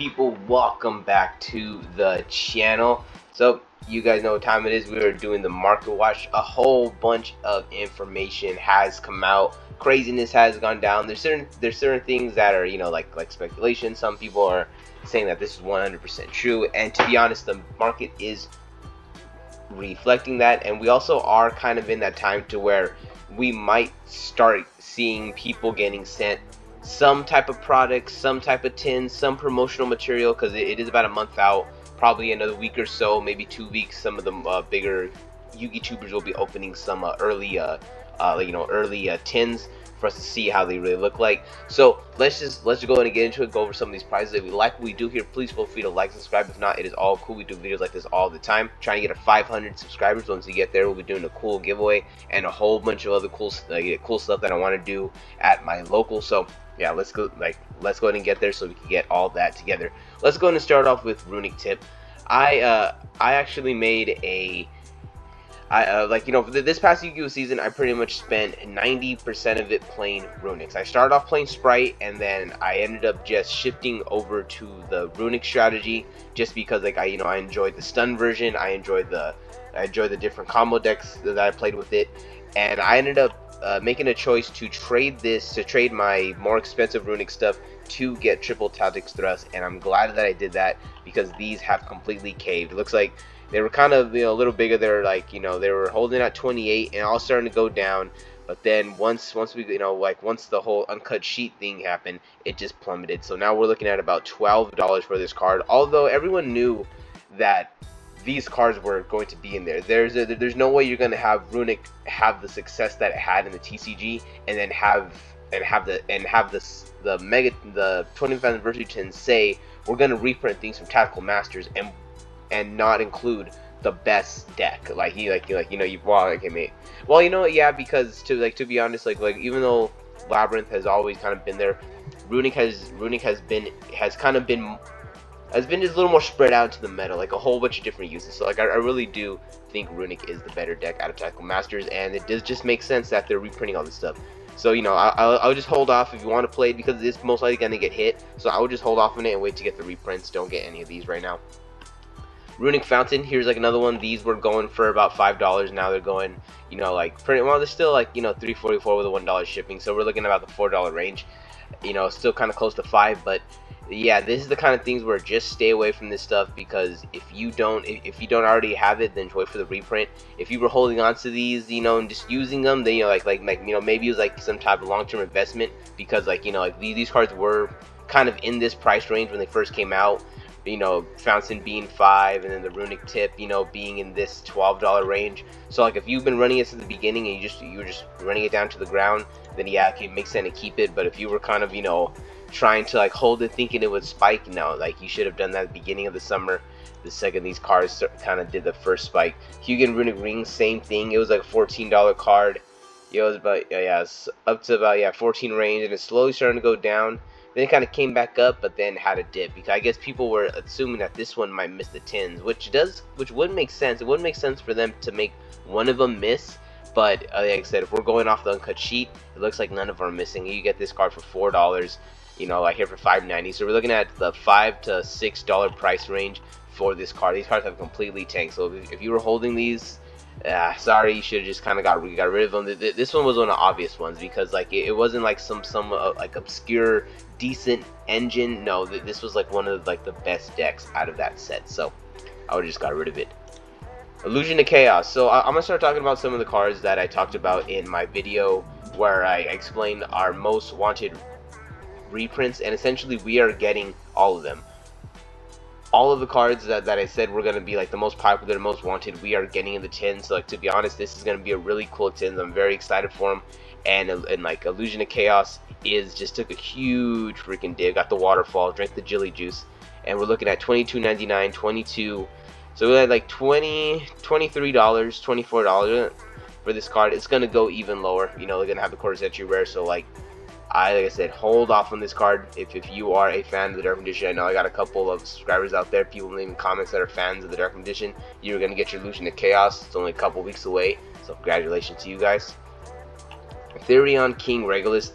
people, welcome back to the channel. So you guys know what time it is. We are doing the market watch. A whole bunch of information has come out. Craziness has gone down. There's certain things that are, you know, like speculation. Some people are saying that this is 100% true, and to be honest, the market is reflecting that. And we also are kind of in that time to where we might start seeing people getting sent some type of product, some type of tin, some promotional material, because it is about a month out, probably another week or so, maybe 2 weeks. Some of the bigger YouTubers will be opening some early tins for us to see how they really look like. So let's just go ahead and get into it, go over some of these prizes. If you like what we do here, please feel free to like, subscribe. If not, it is all cool. We do videos like this all the time, trying to get to 500 subscribers. Once we get there, we'll be doing a cool giveaway and a whole bunch of other cool stuff that I want to do at my local. So yeah, let's go ahead and get there so we can get all that together. Let's go ahead and start off with runic tip. I actually made a this past Yu-Gi-Oh season, I pretty much spent 90% of it playing runics. I started off playing Sprite, and then I ended up just shifting over to the runic strategy, just because I enjoyed the stun version. I enjoyed the different combo decks that I played with it, and I ended up making a choice to trade my more expensive runic stuff to get triple Tactics Thrust, and I'm glad that I did that because these have completely caved. It looks like they were kind of a little bigger. They're they were holding at 28 and all starting to go down, but then once we once the whole uncut sheet thing happened, it just plummeted. So now we're looking at about $12 for this card, although everyone knew that these cards were going to be in there. There's no way you're going to have runic have the success that it had in the TCG and then have the 25th anniversary tin say we're going to reprint things from Tactical Masters and not include the best deck. Well, yeah, because to be honest, even though Labyrinth has always kind of been there, runic has been just a little more spread out into the meta, like a whole bunch of different uses. So I really do think runic is the better deck out of Tactical Masters, and it does just make sense that they're reprinting all this stuff. So I'll just hold off if you want to play it, because it's most likely gonna get hit. So I would just hold off on it and wait to get the reprints. Don't get any of these right now. Runic Fountain, here's another one. These were going for about $5. Now they're going, they're still $3.44 with a $1 shipping. So we're looking at about the $4 range. Still kind of close to $5, but yeah, this is the kind of things where just stay away from this stuff, because if you don't already have it, then wait for the reprint. If you were holding on to these, and just using them, then maybe it was some type of long-term investment, because these cards were kind of in this price range when they first came out. Fountain being $5, and then the runic tip, being in this $12 range. So if you've been running it since the beginning and you were just running it down to the ground, then yeah, it makes sense to keep it. But if you were kind of trying to hold it thinking it would spike, no, you should have done that at the beginning of the summer, the second these cards kind of did the first spike. Hugin Runic Ring, same thing. It was like a $14 card. It was about it's up to about 14 range, and it's slowly starting to go down. Then it kind of came back up, but then had a dip, because I guess people were assuming that this one might miss the tins, which would make sense. It wouldn't make sense for them to make one of them miss, but like I said, if we're going off the uncut sheet, it looks like none of them are missing. You get this card for $4, here for $5.90. So we're looking at the $5 to $6 price range for this card. These cards have completely tanked. So if you were holding these, sorry, you should have just kind of got rid of them. This one was one of the obvious ones, because it wasn't some obscure decent engine. No, this was one of the best decks out of that set. So I would just got rid of it. Illusion of Chaos. So I'm gonna start talking about some of the cards that I talked about in my video where I explained our most wanted reprints, and essentially we are getting all of them. All of the cards that I said were going to be the most popular, the most wanted, we are getting in the tins. So to be honest, this is going to be a really cool tin. I'm very excited for them. And Illusion of Chaos just took a huge freaking dig. Got the waterfall, drank the jelly juice, and we're looking at $22.99, $22. So we're at $23, $24 for this card. It's going to go even lower. They're going to have the quarter century rare. So like I said, hold off on this card if you are a fan of the Dark Condition. I know I got a couple of subscribers out there, people leaving comments that are fans of the Dark Condition. You're going to get your Illusion of Chaos. It's only a couple weeks away, so congratulations to you guys. Therion King Regulus.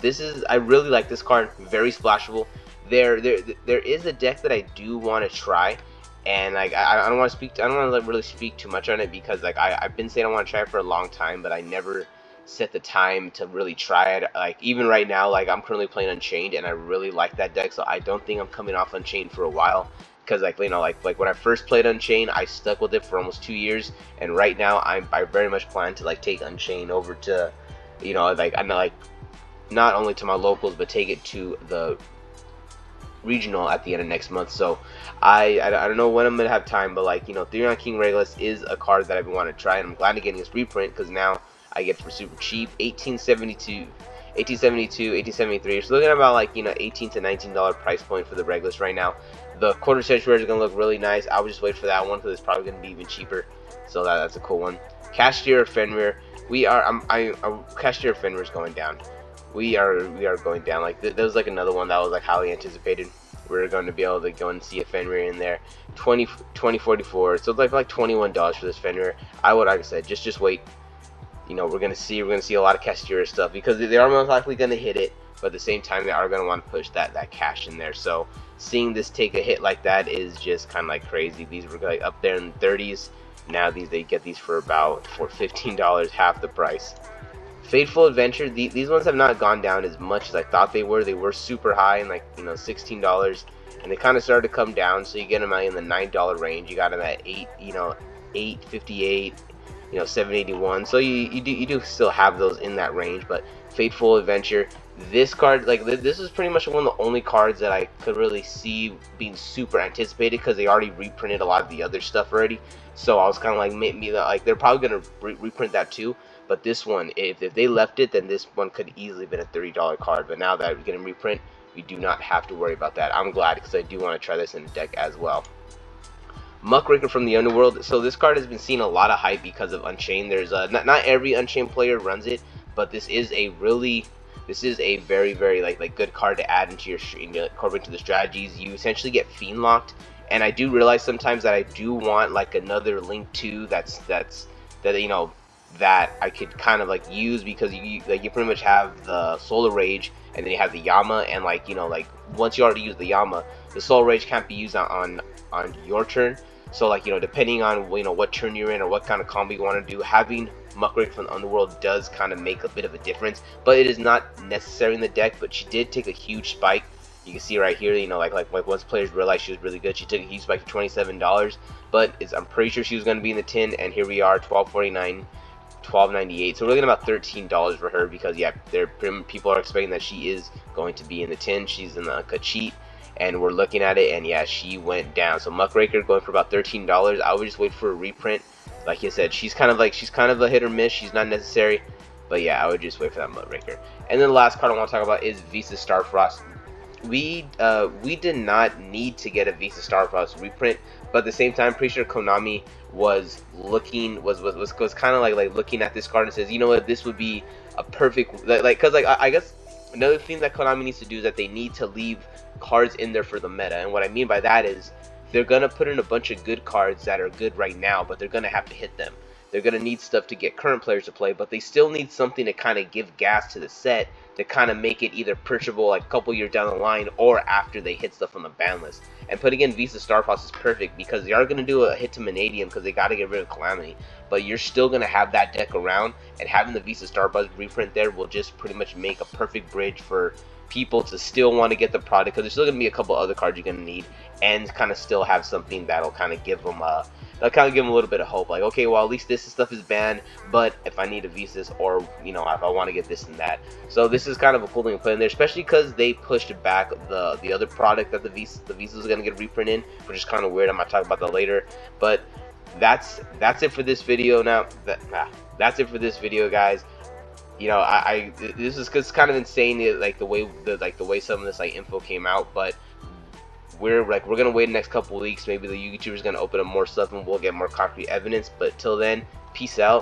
I really like this card. Very splashable, there is a deck that I do want to try, and like I don't want to speak. I don't want to like, really speak too much on it because like I've been saying I want to try it for a long time, but I never set the time to really try it. Like even right now, like I'm currently playing Unchained, and I really like that deck, so I don't think I'm coming off Unchained for a while. Because like you know like when I first played Unchained, I stuck with it for almost 2 years, and right now I very much plan to like take Unchained over to, you know, like I know like not only to my locals but take it to the regional at the end of next month. So I don't know when I'm gonna have time, but like you know, 3 King Regulus is a card that I've been wanting to try, and I'm glad to get this reprint because now I get it for super cheap. 1872, 1873. So looking at about like you know $18 to $19 price point for the Regulus right now. The quarter century is gonna look really nice. I would just wait for that one because it's probably gonna be even cheaper. So that's a cool one. Cashier Fenrir. Cashier Fenrir is going down. We are going down. Like there was like another one that was like highly anticipated. We're going to be able to go and see a Fenrir in there. 2044. So it's like $21 for this Fenrir. I would, like I said, just wait. You know, we're gonna see a lot of Cashier stuff because they are most likely gonna hit it, but at the same time they are gonna want to push that cash in there. So seeing this take a hit like that is just kind of like crazy. These were like up there in the 30s. Now they get these for about $15, half the price. Fateful Adventure, these ones have not gone down as much as I thought they were. They were super high in like you know $16, and they kind of started to come down. So you get them in the $9 range. You got them at $8.58, you know $7.81. So you do still have those in that range. But Fateful Adventure, this card, like this is pretty much one of the only cards that I could really see being super anticipated because they already reprinted a lot of the other stuff already. So I was kind of like maybe like they're probably gonna reprint that too. But this one, if they left it, then this one could easily have been a $30 card. But now that we're getting reprint, we do not have to worry about that. I'm glad because I do want to try this in the deck as well. Muckraker from the Underworld. So this card has been seeing a lot of hype because of Unchained. There's not every Unchained player runs it, but this is a very like good card to add into your incorporate into the strategies. You essentially get Fiend locked, and I do realize sometimes that I do want like another Link 2 that you know that I could kind of like use because you pretty much have the Solar Rage and then you have the Yama, and like you know like once you already use the Yama, the Solar Rage can't be used on your turn. So like you know depending on you know what turn you're in or what kind of combo you want to do, having Muckraker from the Underworld does kind of make a bit of a difference, but it is not necessary in the deck. But she did take a huge spike. You can see right here, you know, like once players realized she was really good, she took a huge spike to $27. But I'm pretty sure she was going to be in the 10, and here we are, $12.49. $12.98. So we're looking at about $13 for her because yeah, people are expecting that she is going to be in the 10. She's in the Kachit, and we're looking at it, and yeah, she went down. So Muckraker going for about $13. I would just wait for a reprint. Like I said, she's kind of a hit or miss. She's not necessary, but yeah, I would just wait for that Muckraker. And then the last card I want to talk about is Visa Starfrost. We did not need to get a Visa Starfrost reprint, but at the same time, pretty sure Konami was kind of like looking at this card and says, you know what, this would be a perfect because I guess another thing that Konami needs to do is that they need to leave cards in there for the meta, and what I mean by that is they're gonna put in a bunch of good cards that are good right now, but they're gonna have to hit them. They're gonna need stuff to get current players to play, but they still need something to kind of give gas to the set to kind of make it either purchasable like a couple years down the line or after they hit stuff on the ban list. And putting in Visa Starfrost is perfect because they are going to do a hit to Vanadium because they got to get rid of Calamity, but you're still going to have that deck around, and having the Visa Starfrost reprint there will just pretty much make a perfect bridge for people to still want to get the product, because there's still going to be a couple other cards you're going to need, and kind of still have something that'll kind of give them a little bit of hope, like, okay, well, at least this stuff is banned, but if I need a Visas, or you know, if I want to get this and that. So this is kind of a cool thing to put in there, especially because they pushed back the other product that the Visas is going to get reprinted, which is kind of weird. I'm going to talk about that later, but that's it for this video. That's it for this video, guys. You know, this is kind of insane, like the way some of this like info came out, but we're gonna wait the next couple weeks. Maybe the YouTuber's gonna open up more stuff and we'll get more concrete evidence. But till then, peace out.